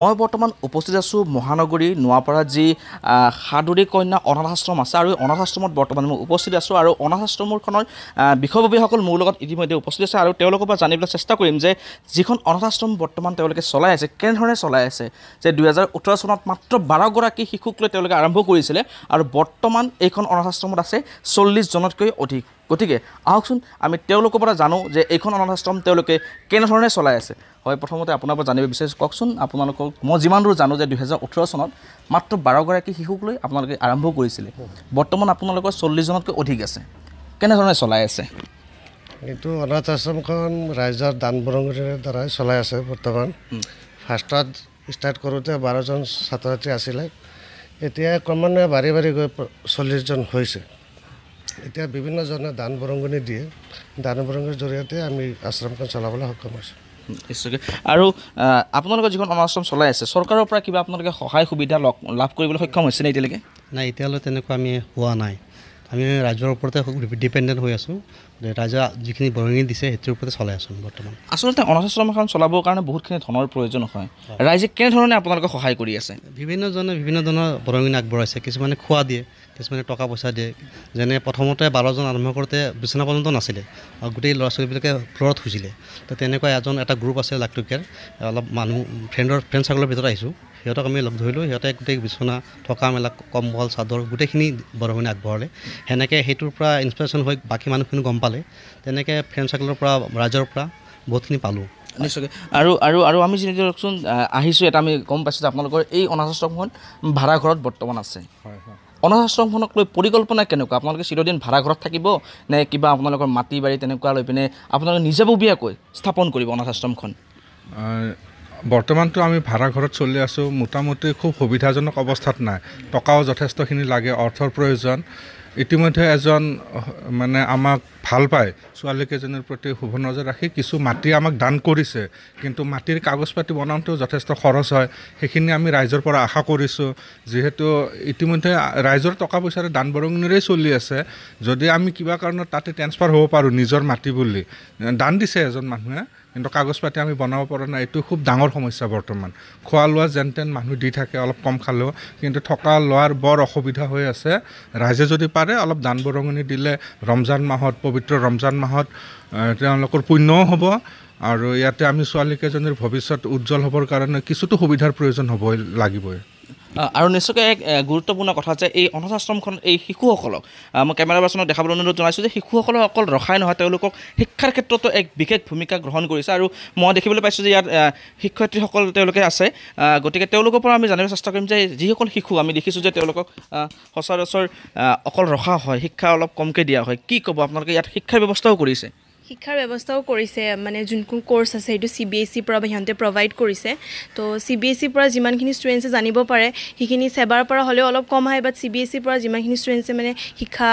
মই বৰ্তমান উপস্থিত আছোঁ মহানগৰী নোয়াপাড়াত যি সাদৰী কন্যা অনাথ আশ্ৰম আছে আৰু অনাথ আশ্ৰমত বৰ্তমান মই উপস্থিত আছোঁ আৰু অনাথ আশ্ৰমখনৰ বিষয়ববীয়াসকল মোৰ লগত ইতিমধ্যে উপস্থিত আছে আৰু তেওঁলোকৰ পৰা জানিবলৈ চেষ্টা কৰিম যে যিখন অনাথ আশ্ৰম বৰ্তমান তেওঁলোকে চলাই আছে কেনেধৰণে চলাই আছে যে 2018 চনত মাত্ৰ 12গৰাকী শিশুক লৈ তেওঁলোকে আৰম্ভ কৰিছিলে আৰু বৰ্তমান এইখন অনাথ আশ্ৰমত আছে 40 জনতকৈ অধিক গতিকে আহকচোন আমি তেওঁলোকৰ পৰা জানো যে এইখন অনাথ আশ্ৰম তেওঁলোকে কেনেধৰণে চলাই আছে হয় প্ৰথমতে আপোনাৰ পৰা জানিব বিচাৰিছোঁ কওকচোন আপোনালোকক মই যিমান দূৰ জানো যে 2018 চনত মাত্ৰ 12গৰাকী শিশুক লৈ আপোনালোকে আৰম্ভ কৰিছিলে বৰ্তমান আপোনালোকৰ 40 জনতকৈ অধিক আছে কেনেধৰণে চলাই আছে এইটো অনাথ আশ্ৰমখন ৰাইজৰ দান বৰঙণিৰ দ্বাৰাই চলাই আছে বৰ্তমান ফাৰ্ষ্টত ষ্টাৰ্ট কৰোঁতে 12জন ছাত্ৰ ছাত্ৰী আছিলে এতিয়া ক্ৰমান্বয়ে বাঢ়ি বাঢ়ি গৈ 40 জন হৈছে এতিয়া বিভিন্নজনে দান বৰঙণি দিয়ে দান বৰঙণিৰ জৰিয়তে আমি আশ্ৰমখন চলাবলৈ সক্ষম হৈছোঁ নিশ্চয়কৈ আৰু আপোনালোকৰ যিখন অনাথ আশ্ৰম চলাই আছে চৰকাৰৰ পৰা কিবা আপোনালোকে সহায় সুবিধা লাভ কৰিবলৈ সক্ষম হৈছে নে এতিয়ালৈকে নাই এতিয়ালৈ তেনেকুৱা আমি হোৱা নাই আমি ৰাইজৰ ওপৰতে ডিপেণ্ডেণ্ট হৈ আছোঁ ৰাইজে যিখিনি বৰঙণি দিছে সেইটোৰ ওপৰতে চলাই আছোঁ বৰ্তমান আচলতে অনাথ আশ্ৰম এখন চলাবৰ কাৰণে বহুতখিনি ধনৰ প্ৰয়োজন হয় ৰাইজে কেনেধৰণে আপোনালোকক সহায় কৰি আছে বিভিন্নজনে বিভিন্ন ধৰণৰ বৰঙণি আগবঢ়াইছে কিছুমানে খোৱা দিয়ে কিছুমানে টকা পইচা দিয়ে যেনে প্ৰথমতে 12জন আৰম্ভ কৰোঁতে বিচনা পৰ্যন্ত নাছিলে আৰু গোটেই ল'ৰা ছোৱালীবিলাকে ফ্ল'ৰত শুইছিলে তো তেনেকুৱা এটা গ্ৰুপ আছে লাখটকীয়াৰ অলপ মানুহ ফ্ৰেণ্ড চাৰ্কলৰ ভিতৰত আহিছোঁ সিহঁতক আমি লগ ধৰিলোঁ সিহঁতে গোটেই বিচনা থকা মেলা কম্বল চাদৰ গোটেইখিনি বৰঙণি আগবঢ়ালে সেনেকৈ সেইটোৰ পৰা ইনস্পিৰেশ্যন হৈ বাকী মানুহখিনি গম পালে তেনেকৈ ফ্ৰেণ্ড চাৰ্কলৰ পৰা ৰাইজৰ পৰা বহুতখিনি পালোঁ নিশ্চয়কৈ আৰু আমি যিহেতুচোন আহিছোঁ এটা আমি গম পাইছোঁ যে আপোনালোকৰ এই অনাথ আশ্ৰমখন ভাড়া ঘৰত বৰ্তমান আছে হয় হয় অনাথ আশ্ৰমখনক লৈ পৰিকল্পনা কেনেকুৱা আপোনালোকে চিৰদিন ভাড়া ঘৰত থাকিব নে কিবা আপোনালোকৰ মাটি বাৰী তেনেকুৱা লৈ পিনে আপোনালোকে নিজাববীয়াকৈ স্থাপন কৰিব অনাথ আশ্ৰমখন বৰ্তমানটো আমি ভাড়া ঘৰত চলি আছোঁ মোটামুটি খুব সুবিধাজনক অৱস্থাত নাই টকাও যথেষ্টখিনি লাগে অৰ্থৰ প্ৰয়োজন ইতিমধ্যে এজন মানে আমাক ভাল পায় ছোৱালীকেইজনীৰ প্ৰতি শুভ নজৰ ৰাখি কিছু মাটি আমাক দান কৰিছে কিন্তু মাটিৰ কাগজ পাতি বনাওঁতেও যথেষ্ট খৰচ হয় সেইখিনি আমি ৰাইজৰ পৰা আশা কৰিছোঁ যিহেতু ইতিমধ্যে ৰাইজৰ টকা পইচাৰে দান বৰঙণিৰেই চলি আছে যদি আমি কিবা কাৰণত তাতে ট্ৰেন্সফাৰ হ'ব পাৰোঁ নিজৰ মাটি বুলি দান দিছে এজন মানুহে কিন্তু কাগজ পাতি আমি বনাব পৰা নাই এইটো খুব ডাঙৰ সমস্যা বৰ্তমান খোৱা লোৱা যেন তেন মানুহ দি থাকে অলপ কম খালেও কিন্তু থকা লোৱাৰ বৰ অসুবিধা হৈ আছে ৰাইজে যদি পাৰে অলপ দান বৰঙণি দিলে ৰমজান মাহত পবিত্ৰ ৰমজান মাহত তেওঁলোকৰ পুণ্যও হ'ব আৰু ইয়াতে আমি ছোৱালীকেইজনীৰ ভৱিষ্যত উজ্জ্বল হ'বৰ কাৰণে কিছুতো সুবিধাৰ প্ৰয়োজন হ'বই লাগিবই আৰু নিশ্চয়কৈ এক গুৰুত্বপূৰ্ণ কথা যে এই অনাথ আশ্ৰমখন এই শিশুসকলক মই কেমেৰা পাৰ্চনক দেখাবলৈ অনুৰোধ জনাইছোঁ যে শিশুসকলক অকল ৰখাই নহয় তেওঁলোকক শিক্ষাৰ ক্ষেত্ৰতো এক বিশেষ ভূমিকা গ্ৰহণ কৰিছে আৰু মই দেখিবলৈ পাইছোঁ যে ইয়াত শিক্ষয়িত্ৰীসকল তেওঁলোকে আছে গতিকে তেওঁলোকৰ পৰা আমি জানিব চেষ্টা কৰিম যে যিসকল শিশু আমি দেখিছোঁ যে তেওঁলোকক সচৰাচৰ অকল ৰখা হয় শিক্ষা অলপ কমকৈ দিয়া হয় কি ক'ব আপোনালোকে ইয়াত শিক্ষাৰ ব্যৱস্থাও কৰিছে শিক্ষাৰ ব্যৱস্থাও কৰিছে মানে যোনখন কোৰ্চ আছে সেইটো CBSE পৰা সিহঁতে প্ৰভাইড কৰিছে তো CBSE পৰা যিমানখিনি ষ্টুডেণ্টছে জানিব পাৰে সেইখিনি সেবাৰ পৰা হ'লেও অলপ কম হয় বাট CBSE পৰা যিমানখিনি ষ্টুডেণ্টছে মানে শিক্ষা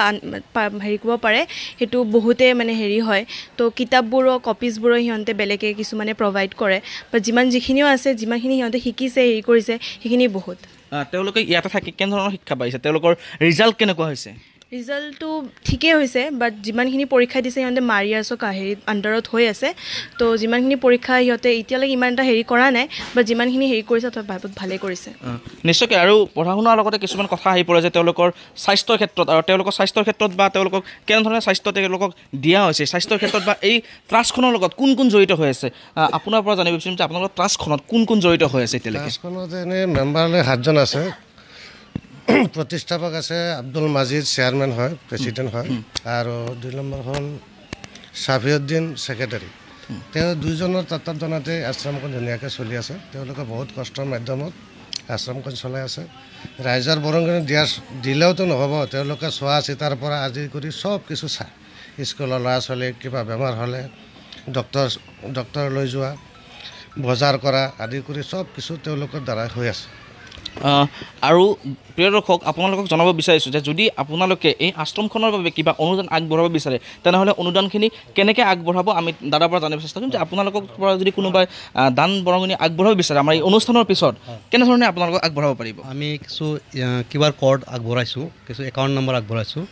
হেৰি কৰিব পাৰে সেইটো বহুতে মানে হেৰি হয় তো কিতাপবোৰো কপিজবোৰো সিহঁতে বেলেগে কিছুমানে প্ৰভাইড কৰে বাট যিখিনিও আছে যিমানখিনি সিহঁতে শিকিছে হেৰি কৰিছে সেইখিনি বহুত তেওঁলোকে ইয়াতে থাকি কেনেধৰণৰ শিক্ষা পাইছে তেওঁলোকৰ ৰিজাল্ট কেনেকুৱা হৈছে ৰিজাল্টটো ঠিকেই হৈছে বাট যিমানখিনি পৰীক্ষা দিছে সিহঁতে মাৰিয়াৰ্ছৰ হেৰি আণ্ডাৰত হৈ আছে তো যিমানখিনি পৰীক্ষা সিহঁতে এতিয়ালৈকে ইমান এটা হেৰি কৰা নাই বাট যিমানখিনি হেৰি কৰিছে বহুত ভালেই কৰিছে নিশ্চয়কৈ আৰু পঢ়া শুনাৰ লগতে কিছুমান কথা আহি পৰে যে তেওঁলোকৰ স্বাস্থ্যৰ ক্ষেত্ৰত আৰু তেওঁলোকৰ স্বাস্থ্যৰ ক্ষেত্ৰত বা তেওঁলোকক কেনেধৰণে স্বাস্থ্য তেওঁলোকক দিয়া হৈছে স্বাস্থ্যৰ ক্ষেত্ৰত বা এই ট্ৰাষ্টখনৰ লগত কোন কোন জড়িত হৈ আছে আপোনাৰ পৰা জানিব বিচাৰিম যে আপোনালোকৰ ট্ৰাষ্টখনত কোন জড়িত হৈ আছে এতিয়ালৈকে ট্ৰাষ্টখনত এনেই মেম্বাৰলৈ 7জন আছে প্ৰতিষ্ঠাপক আছে আব্দুল মাজিদ চেয়াৰমেন হয় প্ৰেচিডেণ্ট হয় আৰু 2 নম্বৰ হ'ল ছাফিউদ্দিন ছেক্ৰেটাৰী তেওঁ 2জনৰ তত্ত্বাৱধানতে আশ্ৰমখন ধুনীয়াকৈ চলি আছে তেওঁলোকে বহুত কষ্টৰ মাধ্যমত আশ্ৰমখন চলাই আছে ৰাইজৰ বৰঙণি দিলেওতো নহ'ব তেওঁলোকে চোৱা চিতাৰ পৰা আদি কৰি চব কিছু চায় স্কুলৰ ল'ৰা ছোৱালী কিবা বেমাৰ হ'লে ডক্তৰ লৈ যোৱা বজাৰ কৰা আদি কৰি চব কিছু তেওঁলোকৰ দ্বাৰা হৈ আছে আৰু প্ৰিয় দৰ্শক আপোনালোকক জনাব বিচাৰিছোঁ যে যদি আপোনালোকে এই আশ্ৰমখনৰ বাবে কিবা অনুদান আগবঢ়াব বিচাৰে তেনেহ'লে অনুদানখিনি কেনেকৈ আগবঢ়াব আমি দাদাৰ পৰা জানিব চেষ্টা কৰিম যে আপোনালোকৰ পৰা যদি কোনোবাই দান বৰঙণি আগবঢ়াব বিচাৰে আমাৰ এই অনুষ্ঠানৰ পিছত কেনেধৰণে আপোনালোকক আগবঢ়াব পাৰিব আমি কিছু QR কোড আগবঢ়াইছোঁ কিছু একাউণ্ট নম্বৰ আগবঢ়াইছোঁ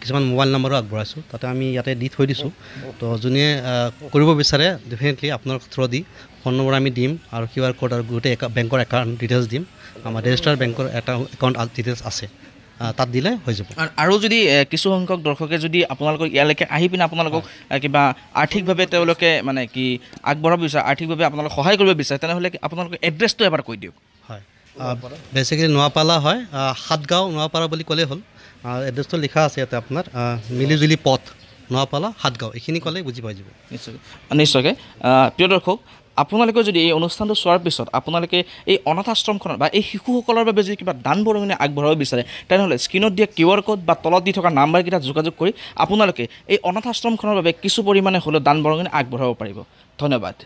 কিছুমান মোবাইল নম্বৰো আগবঢ়াইছোঁ, তাতে আমি ইয়াতে দি থৈ দিছোঁ। তো যোনে কৰিব বিচাৰে ডেফিনেটলি আপোনাৰ থ্ৰু দি ফোন নম্বৰ আমি দিম আৰু QR কোড আৰু গোটেই বেংকৰ একাউণ্ট ডিটেইলছ দিম। আমাৰ ৰেজিষ্টাৰ বেংকৰ এটা একাউণ্ট ডিটেইলছ আছে, তাত দিলে হৈ যাব। আৰু যদি কিছু সংখ্যক দৰ্শকে যদি আপোনালোকক ইয়ালৈকে আহি পিনে আপোনালোকক কিবা আৰ্থিকভাৱে তেওঁলোকে মানে কি আগবঢ়াব বিচাৰে, আৰ্থিকভাৱে আপোনালোক সহায় কৰিব বিচাৰে, তেনেহ'লে আপোনালোকৰ এড্ৰেছটো এবাৰ কৈ দিয়ক। হয়, বেচিকেলি নোৱাপালা হয়, সাতগাঁও নোৱাপাৰা বুলি ক'লেই হ'ল। এড্ৰেছটো লিখা আছে ইয়াতে আপোনাৰ মিলিজুলি পথ, নোৱাপালা সাতগাঁও, এইখিনি ক'লেই বুজি পাই যাব। নিশ্চয়কৈ প্ৰিয় দৰ্শক, আপোনালোকে যদি এই অনুষ্ঠানটো চোৱাৰ পিছত আপোনালোকে এই অনাথ আশ্ৰমখনত বা এই শিশুসকলৰ বাবে যদি কিবা দান বৰঙণি আগবঢ়াব বিচাৰে, তেনেহ'লে স্ক্ৰীণত দিয়া QR কোড বা তলত দি থকা নাম্বাৰকেইটা যোগাযোগ কৰি আপোনালোকে এই অনাথ আশ্ৰমখনৰ বাবে কিছু পৰিমাণে হ'লেও দান বৰঙণি আগবঢ়াব পাৰিব। ধন্যবাদ।